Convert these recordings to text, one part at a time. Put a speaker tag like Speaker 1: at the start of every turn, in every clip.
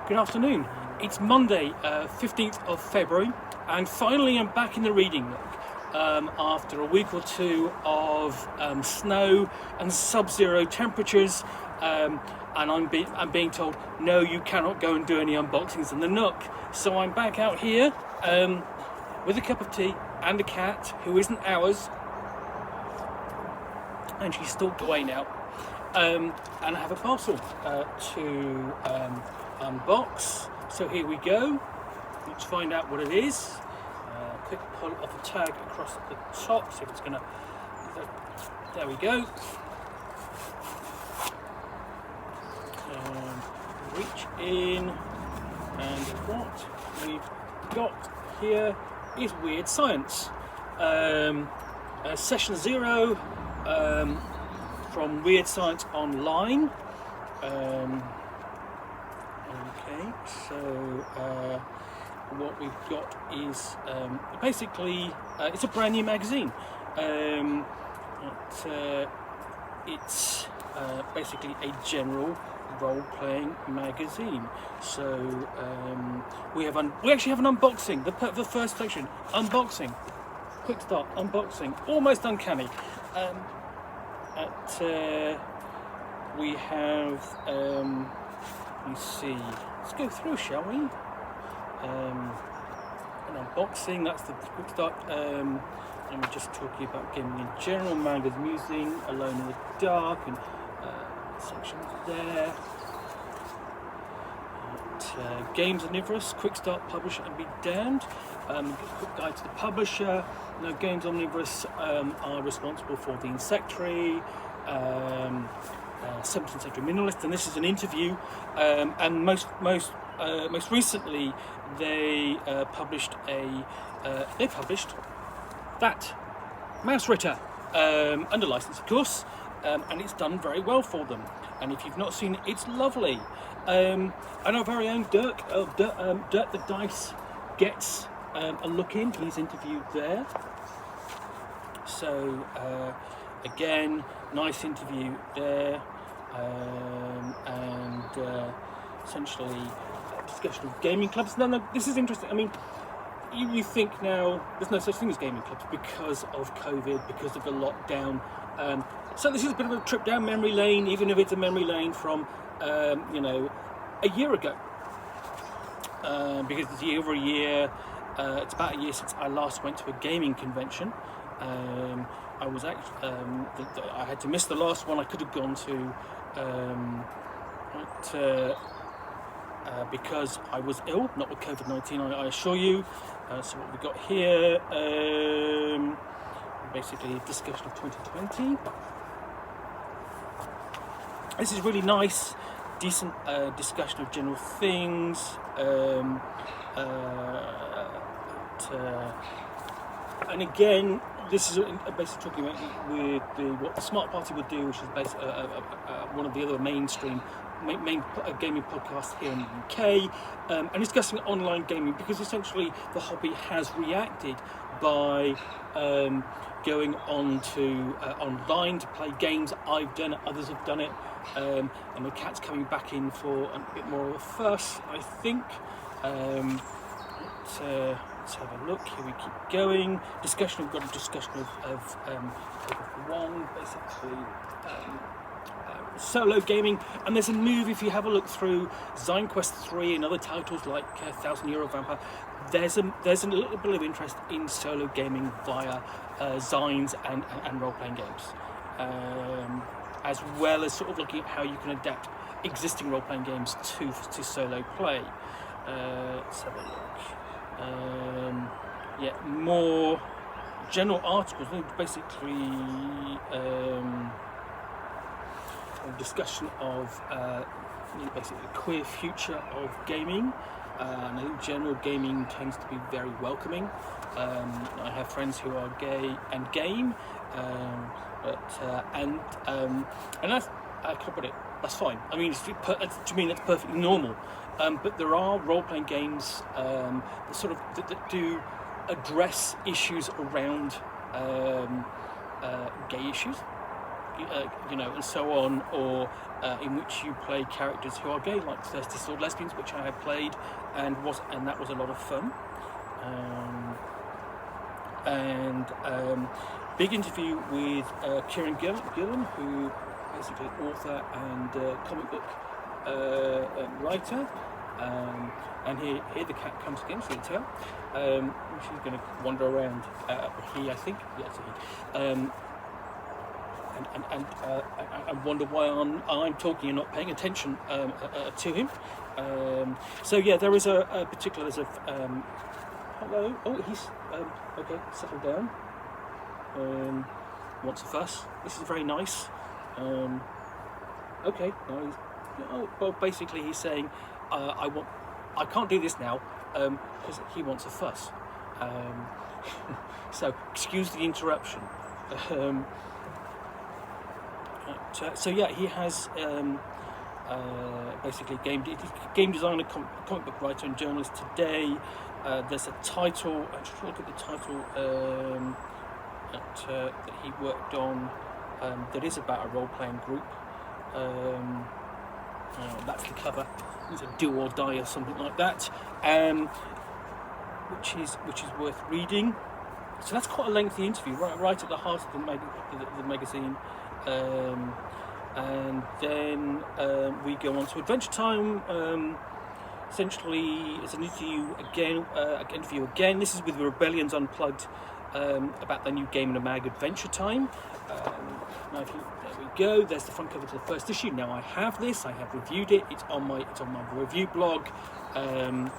Speaker 1: Good afternoon. It's Monday, 15th of February, and finally I'm back in the reading nook after a week or two of snow and sub-zero temperatures, and I'm being told, no, you cannot go and do any unboxings in the nook. So I'm back out here with a cup of tea and a cat who isn't ours, and she's stalked away now. And I have a parcel to unbox. So here we go. Let's find out what it is. Quick pull of the tag across the top, see if it's gonna. There we go. Reach in, and what we've got here is Wyrd Science. Session 0 from Wyrd Science Online. Okay, so what we've got is basically it's a brand new magazine. It's basically a general role-playing magazine. So we actually have an unboxing. The first section, unboxing. Quick start, unboxing, almost uncanny. We have, let me see, let's go through, shall we? An unboxing, that's the quick start. And we're just talking about gaming in general, mangas, music, Alone in the Dark, and sections there. Games Omnivorous, quick start, publisher, and be damned. Quick guide to the publisher. Now, Games Omnivorous are responsible for the Insectary, 17th Century Minimalist, and this is an interview. And most recently, they published that Mouse Ritter under license, of course, and it's done very well for them. And if you've not seen it, it's lovely. And our very own Dirk the Dice gets a look in. He's interviewed there. So again, nice interview there, and essentially a discussion of gaming clubs. No, this is interesting. I mean, you think now there's no such thing as gaming clubs because of COVID, because of the lockdown. So this is a bit of a trip down memory lane, even if it's a memory lane from a year ago, because it's over a year. It's about a year since I last went to a gaming convention. I was actually I had to miss the last one. I could have gone to because I was ill, not with COVID-19, I assure you. So what we've got here, basically a discussion of 2020. This is really nice, decent discussion of general things. And again, this is basically talking about what the Smart Party would do, which is basically one of the other mainstream gaming podcasts here in the UK, and discussing online gaming, because essentially the hobby has reacted by going on to online to play games. I've done it, others have done it, and the cat's coming back in for a bit more of a fuss, I think. Let's have a look. Here we keep going. Discussion. We've got a discussion of one, basically solo gaming. And there's a move, if you have a look through Zine Quest 3 and other titles like €1,000 Vampire. There's a little bit of interest in solo gaming via Zines and role-playing games, as well as sort of looking at how you can adapt existing role-playing games to solo play. Let's have a look. More general articles, basically a discussion of basically the queer future of gaming. And I think general gaming tends to be very welcoming. I have friends who are gay and game, and that's, I can't put it. That's fine. I mean, to me, that's perfectly normal. But there are role-playing games that do address issues around gay issues, you know, and so on, or in which you play characters who are gay, like Thirsty Sword Lesbians, which I have played, and that was a lot of fun. Big interview with Kieran Gillen, who basically author and comic book writer. And here the cat comes again, so you tell. She's going to wander around. I think. Yes, he. And wonder why I'm talking and not paying attention to him. So yeah, there is a particular. There's a hello. Oh, he's okay. Settle down. Wants a fuss. This is very nice. Okay. No, well, basically he's saying, I can't do this now because he wants a fuss. So excuse the interruption. So yeah, he has basically game designer, comic book writer, and journalist today. There's a title. I just look at the title that he worked on. That is about a role-playing group. That's the cover. It's a Do or Die or something like that, which is worth reading. So that's quite a lengthy interview, right at the heart of the magazine. And then we go on to Adventure Time. Essentially, it's an interview again. This is with Rebellions Unplugged about their new Game in a Mag, Adventure Time. Now, there we go. There's the front cover to the first issue. Now I have this. I have reviewed it. It's on my review blog. And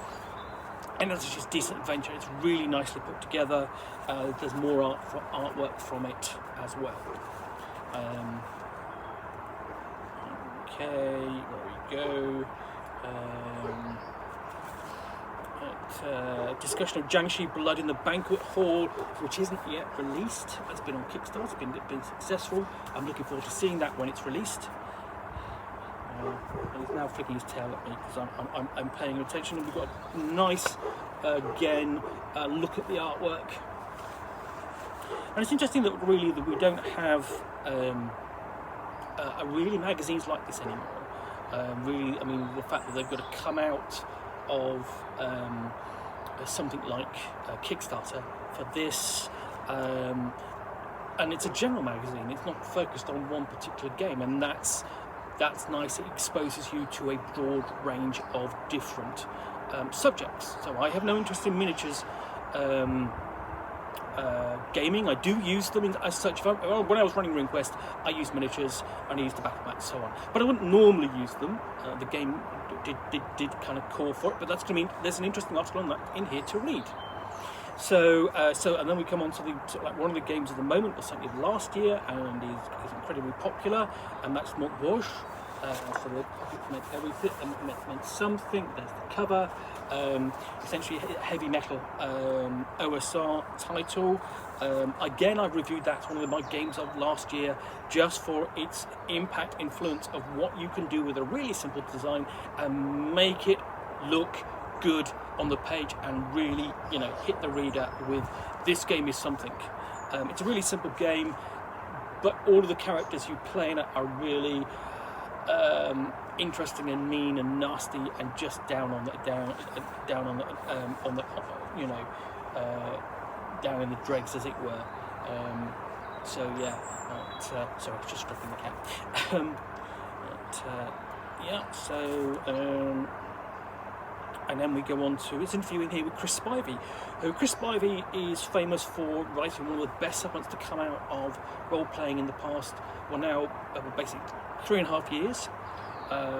Speaker 1: it's just decent adventure. It's really nicely put together. There's more artwork from it as well. Okay, there we go. Discussion of Jiangxi Blood in the Banquet Hall, which isn't yet released. That's been on Kickstarter. It's been successful. I'm looking forward to seeing that when it's released. And he's now flicking his tail at me because I'm paying attention. And we've got a nice, look at the artwork. And it's interesting that we don't have really magazines like this anymore. Really, I mean, the fact that they've got to come out of something like Kickstarter for this, and it's a general magazine. It's not focused on one particular game, and that's nice. It exposes you to a broad range of different subjects. So I have no interest in miniatures gaming. I do use them as such. When I was running RuneQuest, I used miniatures and I used the battle mats, so on. But I wouldn't normally use them. The game did kind of call for it, but that's going to mean there's an interesting article on that in here to read. So and then we come on to one of the games of the moment, was certainly last year, and is incredibly popular, and that's Nook. So the pocket meant everything, meant something. There's the cover. Essentially heavy metal OSR title. Again, I reviewed that, one of my games of last year, just for its impact, influence of what you can do with a really simple design and make it look good on the page and really, hit the reader with this game is something. It's a really simple game, but all of the characters you play in it are really interesting and mean and nasty and just down in the dregs, as it were. So yeah, sorry, I was just stroking the cat. And then we go on to his interview in here with Chris Spivey. Chris Spivey is famous for writing one of the best supplements to come out of role-playing in the past, basically 3.5 years,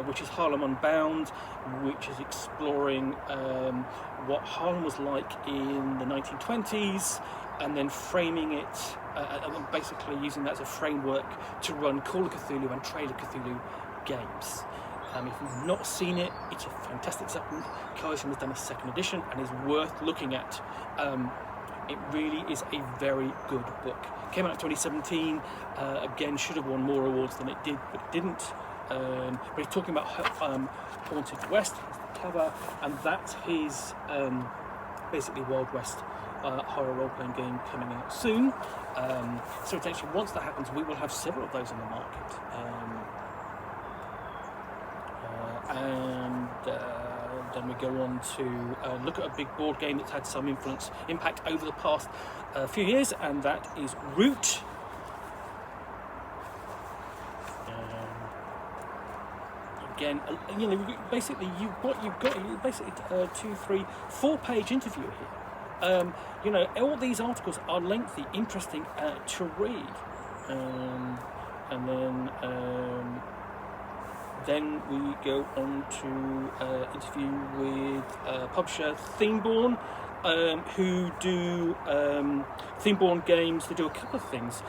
Speaker 1: which is Harlem Unbound, which is exploring what Harlem was like in the 1920s, and then framing it, and basically using that as a framework to run Call of Cthulhu and Trail of Cthulhu games. If you've not seen it, it's a fantastic supplement. Coalition has done a second edition and is worth looking at. It really is a very good book. Came out in 2017. Again, should have won more awards than it did, but it didn't. But he's talking about Haunted West, the cover, and that's his basically Wild West horror role-playing game coming out soon. So essentially, once that happens, we will have several of those on the market. And then we go on to look at a big board game that's had some impact over the past few years, and that is Root. Again, you know, basically you've got basically 2, 3, 4-page interview here. You know, all these articles are lengthy, interesting to read, and then we go on to interview with publisher Themeborn, who do Themeborn games. They do a couple of things.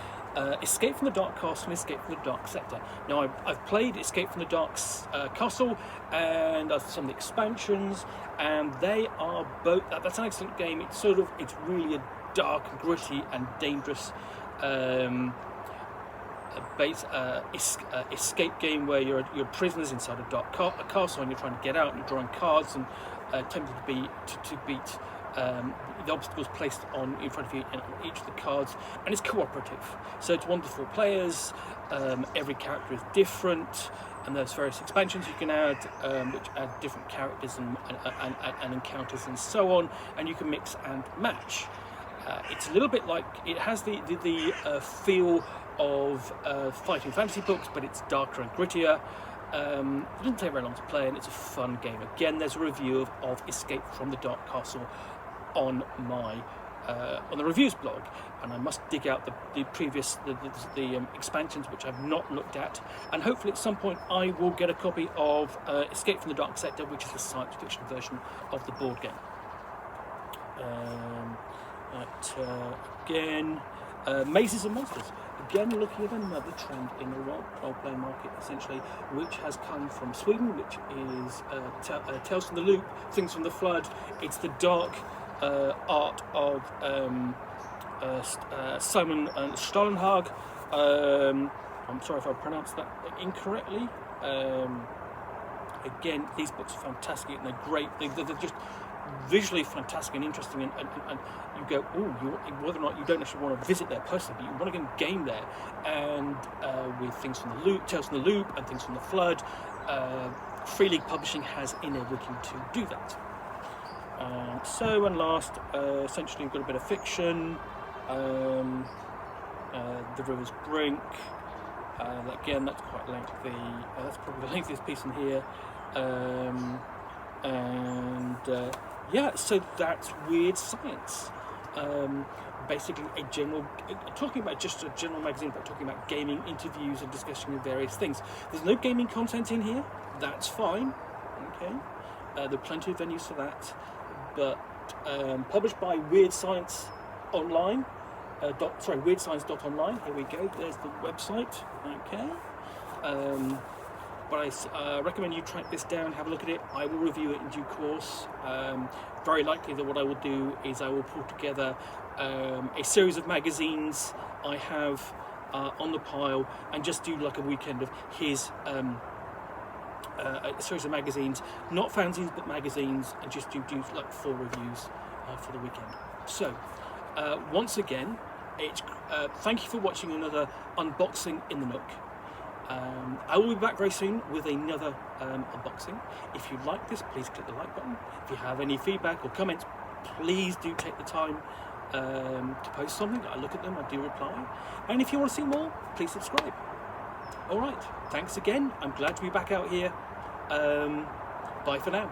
Speaker 1: Escape from the Dark Castle and Escape from the Dark Sector. Now, I've played Escape from the Dark Castle and some of the expansions, and they are both. That's an excellent game. It's really a dark, gritty, and dangerous escape game where you're prisoners inside a dark castle, and you're trying to get out, and you're drawing cards and attempting to beat the obstacles placed in front of you on each of the cards, and it's cooperative, so it's 1 to 4 players. Every character is different, and there's various expansions you can add, which add different characters and encounters and so on, and you can mix and match. It's a little bit like, it has the feel of fighting fantasy books, but it's darker and grittier. It doesn't take very long to play, and it's a fun game. Again, there's a review of Escape from the Dark Castle on my on the reviews blog, and I must dig out the previous expansions, which I've not looked at, and hopefully at some point I will get a copy of Escape from the Dark Sector, which is the science fiction version of the board game. Again, Mazes and Monsters. Again, looking at another trend in the role-playing market, essentially, which has come from Sweden, which is Tales from the Loop, Things from the Flood. It's the dark art of Simon Stålenhag. I'm sorry if I pronounced that incorrectly. Again, these books are fantastic, and they're great. They're just visually fantastic and interesting, and you go, whether or not you don't actually want to visit there personally, but you want to go and game there. And with Things from the Loop, Tales from the Loop, and Things from the Flood, Free League Publishing has enabled you to do that. So, and last, essentially we've got a bit of fiction, The River's Brink. Again, that's quite lengthy. That's probably the lengthiest piece in here. Yeah, so that's Wyrd Science. Basically talking about just a general magazine, but talking about gaming, interviews, and discussion of various things. There's no gaming content in here. That's fine. Okay, there are plenty of venues for that. But published by Wyrd Science Online. WyrdScience.online. Here we go. There's the website. Okay. But I recommend you track this down, have a look at it. I will review it in due course. Very likely that what I will do is I will pull together a series of magazines I have on the pile, and just do like a weekend of his a series of magazines, not fanzines but magazines, and just do like 4 reviews for the weekend. So once again, thank you for watching another unboxing in the Nook. I will be back very soon with another unboxing. If you like this, please click the like button. If you have any feedback or comments, please do take the time to post something. I look at them, I do reply. And if you want to see more, please subscribe. Alright, thanks again. I'm glad to be back out here. Bye for now.